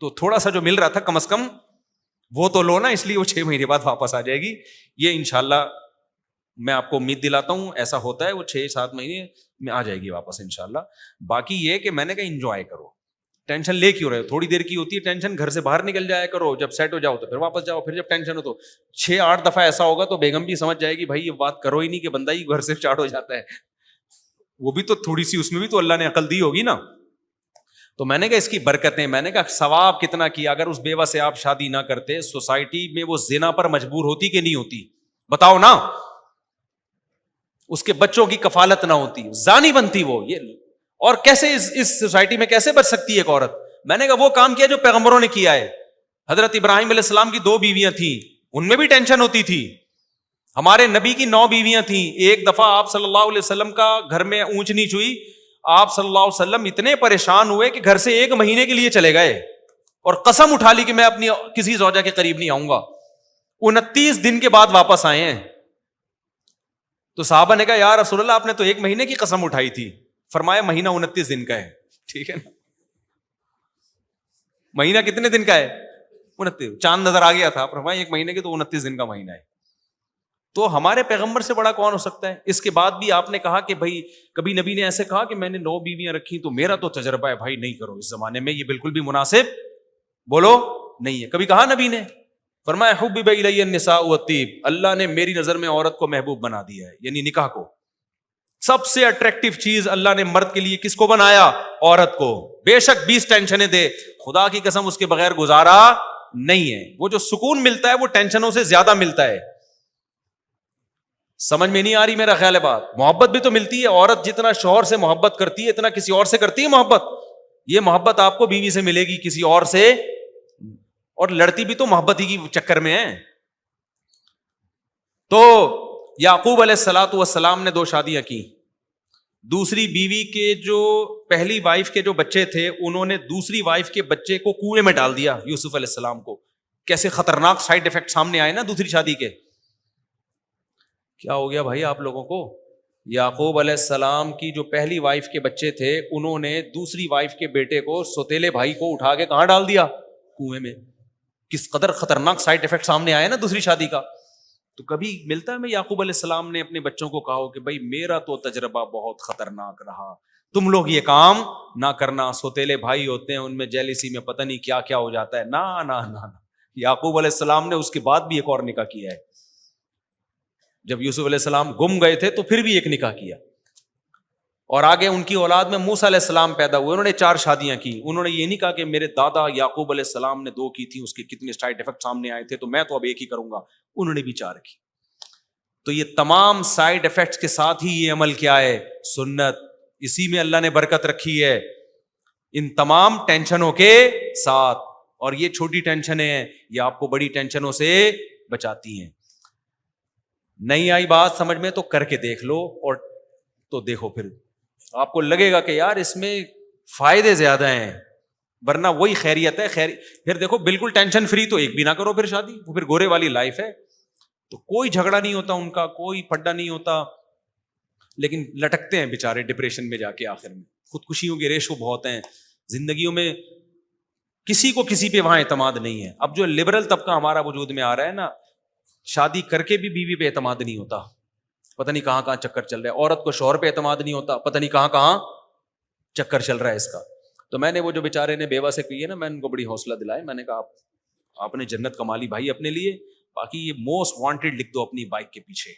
تو تھوڑا سا جو مل رہا تھا کم از کم وہ تو لو نا, اس لیے وہ 6 مہینے بعد واپس آ جائے گی. یہ انشاءاللہ میں آپ کو امید دلاتا ہوں ایسا ہوتا ہے, وہ 6-7 مہینے میں آ جائے گی واپس انشاءاللہ. باقی یہ کہ میں نے کہا انجوائے کرو, ٹینشن لے کیوں رہے ہو, تھوڑی دیر کی ہوتی ہے ٹینشن, گھر سے باہر نکل جایا کرو, جب سیٹ ہو جاؤ تو پھر واپس جاؤ. پھر جب ٹینشن ہو تو 6-8 دفعہ ایسا ہوگا تو بیگم بھی سمجھ جائے گی بھائی یہ بات کرو ہی نہیں کہ بندہ ہی گھر سے اسٹارٹ ہو جاتا ہے. وہ بھی تو تھوڑی سی, اس میں بھی تو اللہ نے عقل دی ہوگی نا. تو میں نے کہا اس کی برکتیں, میں نے کہا ثواب کتنا کیا. اگر اس بیوہ سے آپ شادی نہ کرتے, سوسائٹی میں وہ زنا پر مجبور ہوتی کہ نہیں ہوتی بتاؤ نا, اس کے بچوں کی کفالت نہ ہوتی, زانی بنتی وہ. یہ اور کیسے اس سوسائٹی میں کیسے بچ سکتی ہے ایک عورت. میں نے کہا وہ کام کیا جو پیغمبروں نے کیا ہے. حضرت ابراہیم علیہ السلام کی 2 بیویاں تھیں, ان میں بھی ٹینشن ہوتی تھی. ہمارے نبی کی 9 بیویاں تھیں. ایک دفعہ آپ صلی اللہ علیہ وسلم کا گھر میں اونچ نیچ ہوئی, آپ صلی اللہ علیہ وسلم اتنے پریشان ہوئے کہ گھر سے 1 مہینے کے لیے چلے گئے اور قسم اٹھا لی کہ میں اپنی کسی زوجہ کے قریب نہیں آؤں گا. 29 دن کے بعد واپس آئے ہیں. تو صحابہ نے کہا یا رسول اللہ آپ نے تو 1 مہینے کی قسم اٹھائی تھی. فرمایا مہینہ 29 دن کا ہے. ٹھیک ہے نا, مہینہ کتنے دن کا ہے 29. چاند نظر آ گیا تھا, فرمایا 1 مہینے کے تو 29 دن کا مہینہ ہے. تو ہمارے پیغمبر سے بڑا کون ہو سکتا ہے. اس کے بعد بھی آپ نے کہا کہ بھائی کبھی نبی نے ایسے کہا کہ میں نے 9 بیویاں رکھی تو میرا تو تجربہ ہے بھائی نہیں کرو اس زمانے میں, یہ بالکل بھی مناسب بولو نہیں ہے. کبھی کہا نبی نے؟ فرمایا حبب الی النساء والطیب, اللہ نے میری نظر میں عورت کو محبوب بنا دیا ہے, یعنی نکاح کو. سب سے اٹریکٹیو چیز اللہ نے مرد کے لیے کس کو بنایا؟ عورت کو. بے شک 20 ٹینشنیں دے, خدا کی قسم اس کے بغیر گزارا نہیں ہے. وہ جو سکون ملتا ہے وہ ٹینشنوں سے زیادہ ملتا ہے. سمجھ میں نہیں آ رہی میرا خیال ہے بات. محبت بھی تو ملتی ہے, عورت جتنا شوہر سے محبت کرتی ہے اتنا کسی اور سے کرتی ہے محبت. یہ محبت آپ کو بیوی سے ملے گی, کسی اور سے, اور لڑتی بھی تو محبت ہی کی چکر میں ہے. تو یعقوب علیہ الصلوۃ والسلام نے 2 شادیاں کی. دوسری بیوی کے جو پہلی وائف کے جو بچے تھے انہوں نے دوسری وائف کے بچے کو کنویں میں ڈال دیا یوسف علیہ السلام کو. کیسے خطرناک سائیڈ افیکٹ سامنے آئے نا دوسری شادی کے. کیا ہو گیا بھائی آپ لوگوں کو؟ یعقوب علیہ السلام کی جو پہلی وائف کے بچے تھے انہوں نے دوسری وائف کے بیٹے کو سوتیلے بھائی کو اٹھا کے کہاں ڈال دیا؟ کنویں میں. کس قدر خطرناک سائیڈ افیکٹ سامنے آئے نا دوسری شادی کا. تو کبھی ملتا ہے میں یعقوب علیہ السلام نے اپنے بچوں کو کہا ہو کہ بھائی میرا تو تجربہ بہت خطرناک رہا, تم لوگ یہ کام نہ کرنا, سوتیلے بھائی ہوتے ہیں ان میں جیلیسی میں پتہ نہیں کیا کیا ہو جاتا ہے. نہ یعقوب علیہ السلام نے اس کے بعد بھی ایک اور نکاح کیا ہے. جب یوسف علیہ السلام گم گئے تھے تو پھر بھی ایک نکاح کیا, اور آگے ان کی اولاد میں موسیٰ علیہ السلام پیدا ہوئے, انہوں نے 4 شادیاں کی. انہوں نے یہ نہیں کہا کہ میرے دادا یعقوب علیہ السلام نے 2 کی تھی, اس کے کتنے سائیڈ افیکٹ سامنے آئے تھے تو میں تو اب ایک ہی کروں گا. انہوں نے بھی 4 کی. تو یہ تمام سائیڈ افیکٹس کے ساتھ ہی یہ عمل کیا ہے؟ سنت. اسی میں اللہ نے برکت رکھی ہے, ان تمام ٹینشنوں کے ساتھ. اور یہ چھوٹی ٹینشنیں ہیں, یہ آپ کو بڑی ٹینشنوں سے بچاتی ہیں. نہیں آئی بات سمجھ میں تو کر کے دیکھ لو, اور تو دیکھو پھر آپ کو لگے گا کہ یار اس میں فائدے زیادہ ہیں, ورنہ وہی خیریت ہے. پھر دیکھو بالکل ٹینشن فری تو ایک بھی نہ کرو پھر شادی, وہ پھر گورے والی لائف ہے. تو کوئی جھگڑا نہیں ہوتا ان کا, کوئی پھڈا نہیں ہوتا, لیکن لٹکتے ہیں بےچارے ڈپریشن میں جا کے. آخر میں خودکشیوں کے ریشو بہت ہیں زندگیوں میں, کسی کو کسی پہ وہاں اعتماد نہیں ہے. اب جو لبرل طبقہ ہمارا وجود میں آ رہا ہے نا, شادی کر کے بھی بیوی پہ اعتماد نہیں ہوتا, پتہ نہیں کہاں کہاں چکر چل رہا ہے. عورت کو شوہر پہ اعتماد نہیں ہوتا, پتہ نہیں کہاں کہاں چکر چل رہا ہے اس کا. تو میں نے وہ جو بیچارے نے بیوہ سے کی ہے نا, میں ان کو بڑی حوصلہ دلایا. میں نے کہا آپ نے جنت کما لی بھائی اپنے لیے, باقی یہ موسٹ وانٹیڈ لکھ دو اپنی بائک کے پیچھے.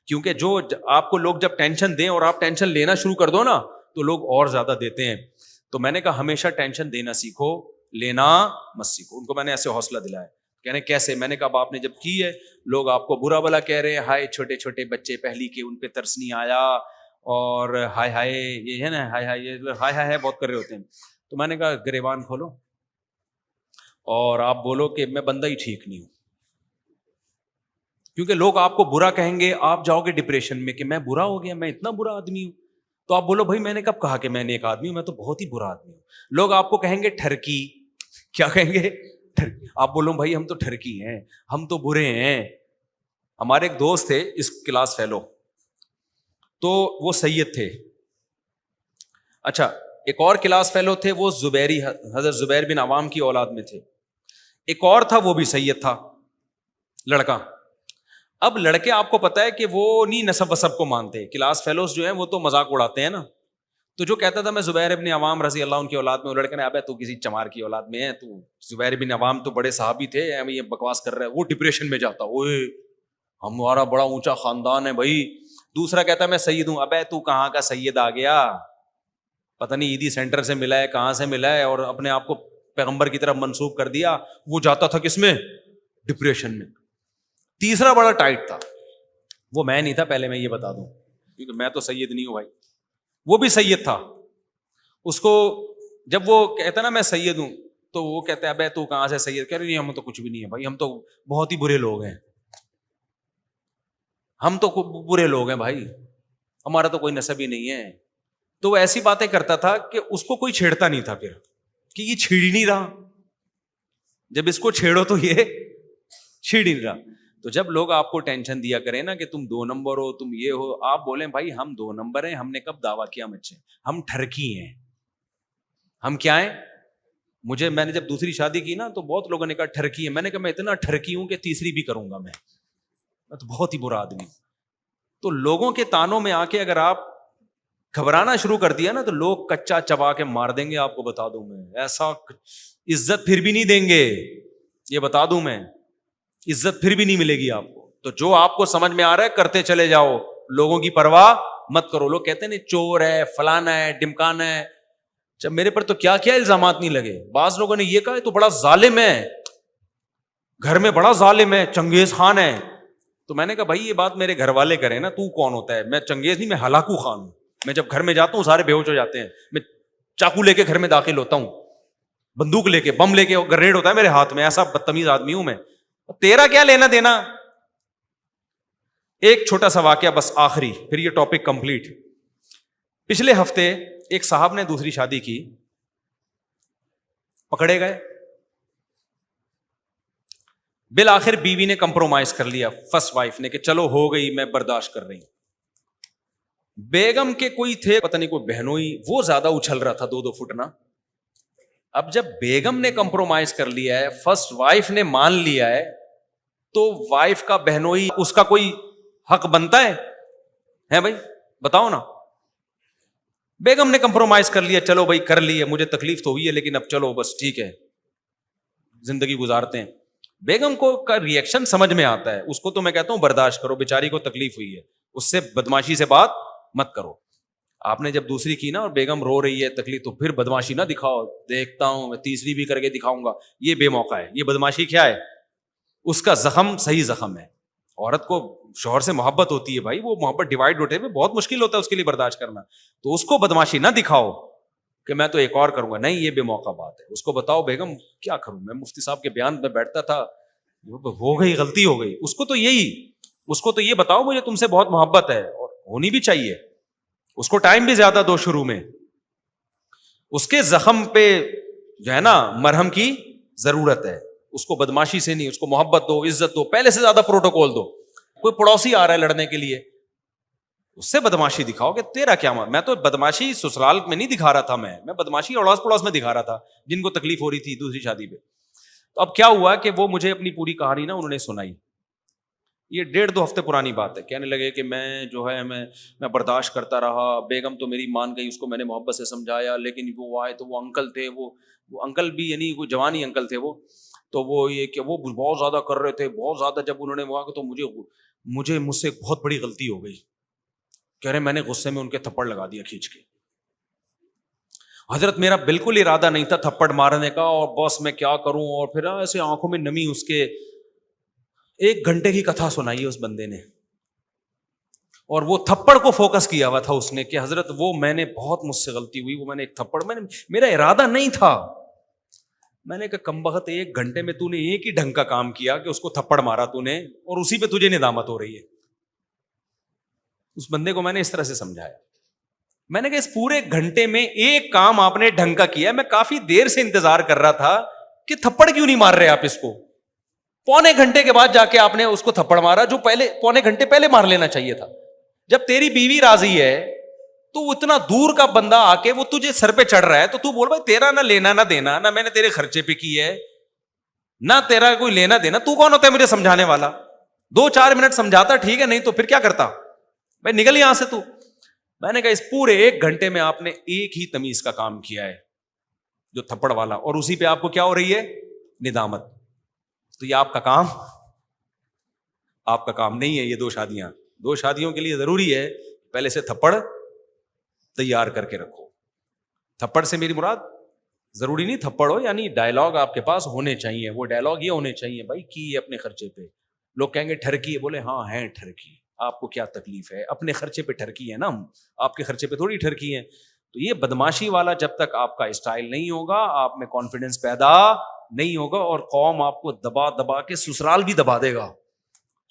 کیونکہ جو آپ کو لوگ جب ٹینشن دیں اور آپ ٹینشن لینا شروع کر دو نا تو لوگ اور زیادہ دیتے ہیں. تو میں نے کہا ہمیشہ ٹینشن دینا سیکھو, لینا مت سیکھو. ان کو میں نے ایسے حوصلہ دلایا. کہنے کیسے؟ میں نے کہا آپ نے جب کی ہے لوگ آپ کو برا بلا کہہ رہے ہیں, ہائے چھوٹے چھوٹے بچے پہلی کے ان پہ ترس نہیں آیا, اور ہائے ہائے یہ ہے نا, ہائے ہائے یہ ہائے ہائے بہت کر رہے ہوتے ہیں. تو میں نے کہا گریبان کھولو اور آپ بولو کہ میں بندہ ہی ٹھیک نہیں ہوں. کیونکہ لوگ آپ کو برا کہیں گے, آپ جاؤ گے ڈپریشن میں کہ میں برا ہو گیا, میں اتنا برا آدمی ہوں. تو آپ بولو بھائی میں نے کب کہا کہ میں نیک آدمی ہوں, میں تو بہت ہی برا آدمی ہوں. لوگ آپ کو کہیں گے ٹھرکی, کیا کہیں گے؟ ٹھرکی. آپ بولو بھائی ہم تو ٹھرکی ہیں, ہم تو برے ہیں. ہمارے ایک دوست تھے اس کلاس فیلو, تو وہ سید تھے. اچھا ایک اور کلاس فیلو تھے, وہ زبیری, حضرت زبیر بن عوام کی اولاد میں تھے. ایک اور تھا وہ بھی سید تھا, لڑکا. اب لڑکے آپ کو پتا ہے کہ وہ نہیں نسب وسب کو مانتے. کلاس فیلوز جو ہیں وہ تو مذاق اڑاتے ہیں نا. تو جو کہتا تھا میں زبیر ابن عوام رضی اللہ عنہ کی اولاد میں, وہ لڑکے نے ابے تو کسی چمار کی اولاد میں ہے, تو زبیر ابن عوام تو بڑے صحابی تھے, یہ بکواس کر رہا ہے. وہ ڈپریشن میں جاتا, اوئے ہمارا بڑا اونچا خاندان ہے بھائی. دوسرا کہتا ہے میں سید ہوں. ابے تو کہاں کا سید آ گیا, پتہ نہیں عیدی سینٹر سے ملا ہے, کہاں سے ملا ہے, اور اپنے آپ کو پیغمبر کی طرف منسوب کر دیا. وہ جاتا تھا کس میں؟ ڈپریشن میں. تیسرا بڑا ٹائٹ تھا, وہ میں نہیں تھا, پہلے میں یہ بتا دوں, کیونکہ میں تو سید نہیں ہوں بھائی. وہ بھی سید تھا. اس کو جب وہ کہتا نا میں سید ہوں, تو وہ کہتا ہے ابے تو کہاں سے سید؟ کہہ رہے نہیں ہم تو کچھ بھی نہیں ہے بھائی, ہم تو بہت ہی برے لوگ ہیں, ہم تو برے لوگ ہیں بھائی, ہمارا تو کوئی نسب ہی نہیں ہے. تو وہ ایسی باتیں کرتا تھا کہ اس کو کوئی چھیڑتا نہیں تھا, پھر کہ یہ چھیڑ ہی نہیں رہا, جب اس کو چھیڑو تو یہ چھیڑ ہی نہیں رہا. تو جب لوگ آپ کو ٹینشن دیا کریں نا کہ تم 2 نمبر ہو, تم یہ ہو, آپ بولیں بھائی ہم 2 نمبر ہیں, ہم نے کب دعویٰ کیا مجھ سے؟ ہم ٹھرکی ہیں. ہم کیا ہیں؟ میں نے جب دوسری شادی کی نا تو بہت لوگوں نے کہا ٹھرکی ہے. میں نے کہا میں اتنا ٹھرکی ہوں کہ تیسری بھی کروں گا, میں تو بہت ہی برا آدمی. تو لوگوں کے تانوں میں آ کے اگر آپ گھبرانا شروع کر دیا نا تو لوگ کچا چبا کے مار دیں گے. آپ کو بتا دوں میں, ایسا عزت پھر بھی نہیں دیں گے, یہ بتا دوں میں, عزت پھر بھی نہیں ملے گی آپ کو. تو جو آپ کو سمجھ میں آ رہا ہے کرتے چلے جاؤ, لوگوں کی پرواہ مت کرو. لوگ کہتے ہیں چور ہے, فلانا ہے, ڈمکانا ہے. جب میرے پر تو کیا کیا الزامات نہیں لگے. بعض لوگوں نے یہ کہا تو بڑا ظالم ہے, گھر میں بڑا ظالم ہے, چنگیز خان ہے. تو میں نے کہا بھائی یہ بات میرے گھر والے کریں نا, تو کون ہوتا ہے؟ میں چنگیز نہیں, میں ہلاکو خان ہوں. میں جب گھر میں جاتا ہوں سارے بے ہوش ہو جاتے ہیں. میں چاقو لے کے گھر میں داخل ہوتا ہوں, بندوق لے کے, بم لے کے, گریڈ ہوتا ہے میرے ہاتھ میں. ایسا بدتمیز آدمی ہوں میں. تیرا کیا لینا دینا. ایک چھوٹا سا واقعہ بس آخری, پھر یہ ٹاپک کمپلیٹ. پچھلے ہفتے ایک صاحب نے دوسری شادی کی, پکڑے گئے, بالآخر بیوی نے کمپرومائز کر لیا, فرسٹ وائف نے, کہ چلو ہو گئی, میں برداشت کر رہی ہوں. بیگم کے کوئی تھے پتہ نہیں کوئی بہنوئی, وہ زیادہ اچھل رہا تھا 2-2 فٹ نا. اب جب بیگم نے کمپرومائز کر لیا ہے, فرسٹ وائف نے مان لیا ہے, تو وائف کا بہنوئی اس کا کوئی حق بنتا ہے بھائی, بتاؤ نا. بیگم نے کمپرومائز کر لیا, چلو بھائی کر لیے, مجھے تکلیف تو ہوئی ہے لیکن اب چلو بس ٹھیک ہے, زندگی گزارتے ہیں. بیگم کو کا ریئیکشن سمجھ میں آتا ہے, اس کو تو میں کہتا ہوں برداشت کرو, بیچاری کو تکلیف ہوئی ہے, اس سے بدماشی سے بات مت کرو. آپ نے جب دوسری کی نا اور بیگم رو رہی ہے تکلیف, تو پھر بدماشی نہ دکھاؤ, دیکھتا ہوں میں تیسری بھی کر کے دکھاؤں گا, یہ بے موقع ہے. یہ بدماشی کیا ہے, اس کا زخم صحیح زخم ہے. عورت کو شوہر سے محبت ہوتی ہے بھائی, وہ محبت ڈیوائڈ ہوتے ہوئے بہت مشکل ہوتا ہے اس کے لیے برداشت کرنا. تو اس کو بدماشی نہ دکھاؤ کہ میں تو ایک اور کروں گا, نہیں, یہ بے موقع بات ہے. اس کو بتاؤ بیگم کیا کروں, میں مفتی صاحب کے بیان میں بیٹھتا تھا, ہو گئی غلطی ہو گئی. اس کو تو یہ بتاؤ مجھے تم سے بہت محبت ہے, اور ہونی بھی چاہیے. اس کو ٹائم بھی زیادہ دو شروع میں, اس کے زخم پہ جو ہے نا مرہم کی ضرورت ہے. اس کو بدماشی سے نہیں, اس کو محبت دو, عزت دو, پہلے سے زیادہ پروٹوکول دو. کوئی پڑوسی آ رہا ہے لڑنے کے لیے, اس سے بدماشی دکھاؤ کہ تیرا کیا میں تو بدماشی سسرال میں نہیں دکھا رہا تھا, میں بدماشی اڑوس پڑوس میں دکھا رہا تھا جن کو تکلیف ہو رہی تھی دوسری شادی پہ. تو اب کیا ہوا کہ وہ مجھے اپنی پوری کہانی نا انہوں نے سنائی. یہ 1.5-2 ہفتے پرانی بات ہے. کہنے لگے کہ میں جو ہے میں برداشت کرتا رہا, بیگم تو میری مان گئی, اس کو میں نے محبت سے سمجھایا, لیکن وہ آئے تو وہ انکل تھے, وہ انکل بھی یعنی وہ جوانی انکل تھے, وہ تو وہ یہ کہ وہ بہت زیادہ کر رہے تھے, بہت زیادہ. جب انہوں نے وہاں تو مجھ سے ایک بہت بڑی غلطی ہو گئی. کہہ رہے میں نے غصے میں ان کے تھپڑ لگا دیا کھینچ کے. حضرت میرا بالکل ارادہ نہیں تھا تھپڑ مارنے کا, اور بس میں کیا کروں. اور پھر ایسے آنکھوں میں نمی, اس کے 1 گھنٹے کی کتھا سنائی ہے اس بندے نے, اور وہ تھپڑ کو فوکس کیا ہوا تھا اس نے کہ حضرت وہ میں نے بہت مجھ سے غلطی ہوئی, وہ میں نے ایک تھپڑ, میرا ارادہ نہیں تھا. میں نے کہا کمبخت 1 گھنٹے میں تو نے ایک ہی ڈھنگ کا کام کیا کہ اس کو تھپڑ مارا تو نے, اور اسی پہ تجھے ندامت ہو رہی ہے. اس بندے کو میں نے اس طرح سے سمجھایا. میں نے کہا اس پورے گھنٹے میں ایک کام آپ نے ڈھنگ کا کیا, میں کافی دیر سے انتظار کر رہا تھا کہ تھپڑ کیوں نہیں مار رہے آپ اس کو. 1.25 گھنٹے کے بعد جا کے آپ نے اس کو تھپڑ مارا, جو پہلے 1.25 گھنٹے پہلے مار لینا چاہیے تھا. جب تیری بیوی راضی ہے تو اتنا دور کا بندہ آ کے وہ تجھے سر پہ چڑھ رہا ہے, تو تو بول بھائی تیرا نہ لینا نہ دینا, نہ میں نے تیرے خرچے پہ کی ہے, نہ تیرا کوئی لینا دینا, تو کون ہوتا ہے مجھے سمجھانے والا. 2-4 منٹ سمجھاتا ٹھیک ہے, نہیں تو پھر کیا کرتا بھائی, نکل یہاں سے تو. میں نے کہا اس پورے 1 گھنٹے میں آپ نے ایک ہی تمیز کا کام کیا ہے, جو تھپڑ والا, اور اسی پہ آپ کو کیا ہو رہی ہے, ندامت. تو یہ آپ کا کام نہیں ہے. یہ 2 شادیوں کے لیے ضروری ہے پہلے سے تھپڑ تیار کر کے رکھو. تھپڑ سے میری مراد ضروری نہیں تھپڑ ہو, یعنی ڈائلاگ آپ کے پاس ہونے چاہیے. وہ ڈائلاگ یہ ہونے چاہیے بھائی کی ہے اپنے خرچے پہ. لوگ کہیں گے ٹھرکی ہے, بولے ہاں ہے ٹھرکی, آپ کو کیا تکلیف ہے, اپنے خرچے پہ ٹھرکی ہے نا, ہم آپ کے خرچے پہ تھوڑی ٹھرکی ہے. تو یہ بدماشی والا جب تک آپ کا اسٹائل نہیں ہوگا, آپ میں کانفیڈنس پیدا نہیں ہوگا, اور قوم آپ کو دبا دبا کے سسرال بھی دبا دے گا.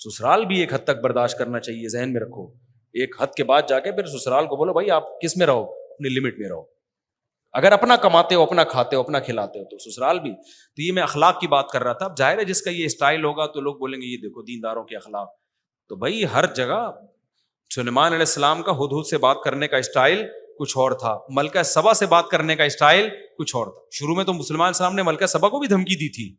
سسرال بھی ایک حد تک برداشت کرنا چاہیے, ذہن میں رکھو. ایک حد کے بعد جا کے پھر سسرال کو بولو بھائی آپ کس میں رہو, اپنی لمٹ میں رہو. اگر اپنا کماتے ہو, اپنا کھاتے ہو, اپنا کھلاتے ہو, تو سسرال بھی. تو یہ میں اخلاق کی بات کر رہا تھا. اب ظاہر ہے جس کا یہ اسٹائل ہوگا تو لوگ بولیں گے یہ دیکھو دینداروں کے اخلاق. تو بھائی ہر جگہ سلیمان علیہ السلام کا ہدہد سے بات کرنے کا اسٹائل کچھ اور تھا, ملکہ سبا سے بات کرنے کا اسٹائل کچھ اور تھا. شروع میں تو سلیمان علیہ السلام نے ملکہ سبا کو بھی دھمکی دی تھی,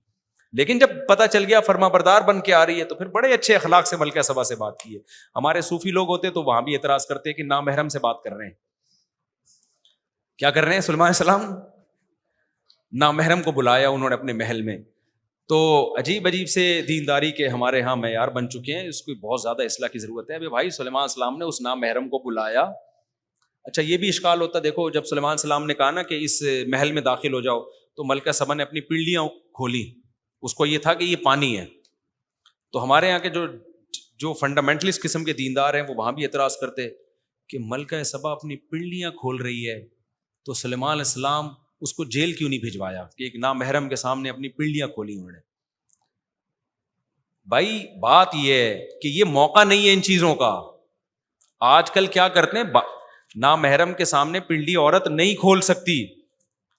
لیکن جب پتا چل گیا فرما بردار بن کے آ رہی ہے, تو پھر بڑے اچھے اخلاق سے ملکہ سبا سے بات کی ہے. ہمارے صوفی لوگ ہوتے تو وہاں بھی اعتراض کرتے کہ نامحرم سے بات کر رہے ہیں. کیا کر رہے ہیں سلیمان علیہ السلام, نامحرم کو بلایا انہوں نے اپنے محل میں. تو عجیب سے دینداری کے ہمارے ہاں معیار بن چکے ہیں, اس کو بہت زیادہ اصلاح کی ضرورت ہے. ابھی بھائی سلیمان علیہ السلام نے اس نامحرم کو بلایا. اچھا یہ بھی اشکال ہوتا, دیکھو جب سلیمان علیہ السلام نے کہا نا کہ اس محل میں داخل ہو جاؤ, تو ملکہ سبا نے اپنی پنڈلیاں کھولی. اس کو یہ تھا کہ یہ پانی ہے. تو ہمارے یہاں کے جو فنڈامنٹلسٹ قسم کے دیندار ہیں وہ وہاں بھی اعتراض کرتے کہ ملکہ سبا اپنی پنڈلیاں کھول رہی ہے, تو سلیمان علیہ السلام اس کو جیل کیوں نہیں بھجوایا کہ ایک نامحرم کے سامنے اپنی پنڈلیاں کھولی انہوں نے. بھائی بات یہ ہے کہ یہ موقع نہیں ہے ان چیزوں کا. آج کل کیا کرتے ہیں, نامحرم کے سامنے پنڈلی عورت نہیں کھول سکتی،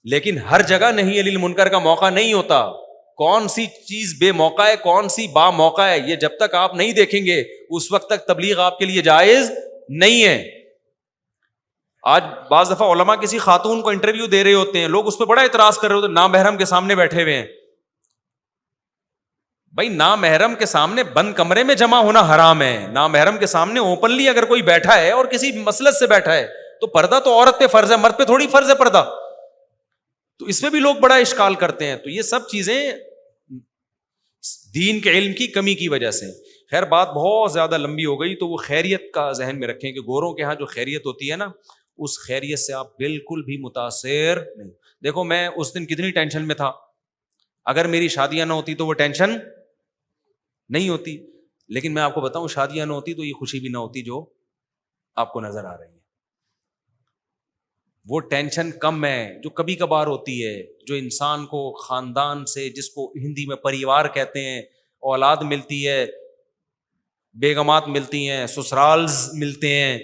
لیکن ہر جگہ نہی عن المنکر کا موقع نہیں ہوتا. کون سی چیز بے موقع ہے، کون سی با موقع ہے، یہ جب تک آپ نہیں دیکھیں گے اس وقت تک تبلیغ آپ کے لیے جائز نہیں ہے. آج بعض دفعہ علماء کسی خاتون کو انٹرویو دے رہے ہوتے ہیں، لوگ اس پہ بڑا اعتراض کر رہے ہوتے ہیں، نامحرم کے سامنے بیٹھے ہوئے ہیں. بھائی نامحرم کے سامنے بند کمرے میں جمع ہونا حرام ہے، نامحرم کے سامنے اوپنلی اگر کوئی بیٹھا ہے اور کسی مسلک سے بیٹھا ہے تو پردہ تو عورت پہ فرض ہے، مرد پہ تھوڑی فرض ہے پردہ. تو اس میں بھی لوگ بڑا اشکال کرتے ہیں. تو یہ سب چیزیں دین کے علم کی کمی کی وجہ سے. خیر بات بہت زیادہ لمبی ہو گئی، تو وہ خیریت کا ذہن میں رکھیں کہ گوروں کے ہاں جو خیریت ہوتی ہے نا، اس خیریت سے آپ بالکل بھی متاثر نہیں. دیکھو میں اس دن کتنی ٹینشن میں تھا، اگر میری شادیاں نہ ہوتی تو وہ ٹینشن نہیں ہوتی. لیکن میں آپ کو بتاؤں شادیاں نہ ہوتی تو یہ خوشی بھی نہ ہوتی جو آپ کو نظر آ رہی ہے. وہ ٹینشن کم ہے جو کبھی کبھار ہوتی ہے، جو انسان کو خاندان سے، جس کو ہندی میں پریوار کہتے ہیں، اولاد ملتی ہے، بیگمات ملتی ہیں، سسرالز ملتے ہیں،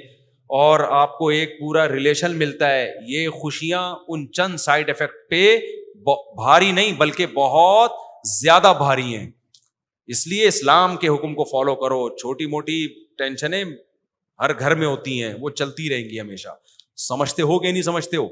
اور آپ کو ایک پورا ریلیشن ملتا ہے. یہ خوشیاں ان چند سائیڈ افیکٹ پہ بھاری نہیں بلکہ بہت زیادہ بھاری ہیں. اس لیے اسلام کے حکم کو فالو کرو. چھوٹی موٹی ٹینشنیں ہر گھر میں ہوتی ہیں، وہ چلتی رہیں گی ہمیشہ. سمجھتے ہو کہ نہیں سمجھتے ہو؟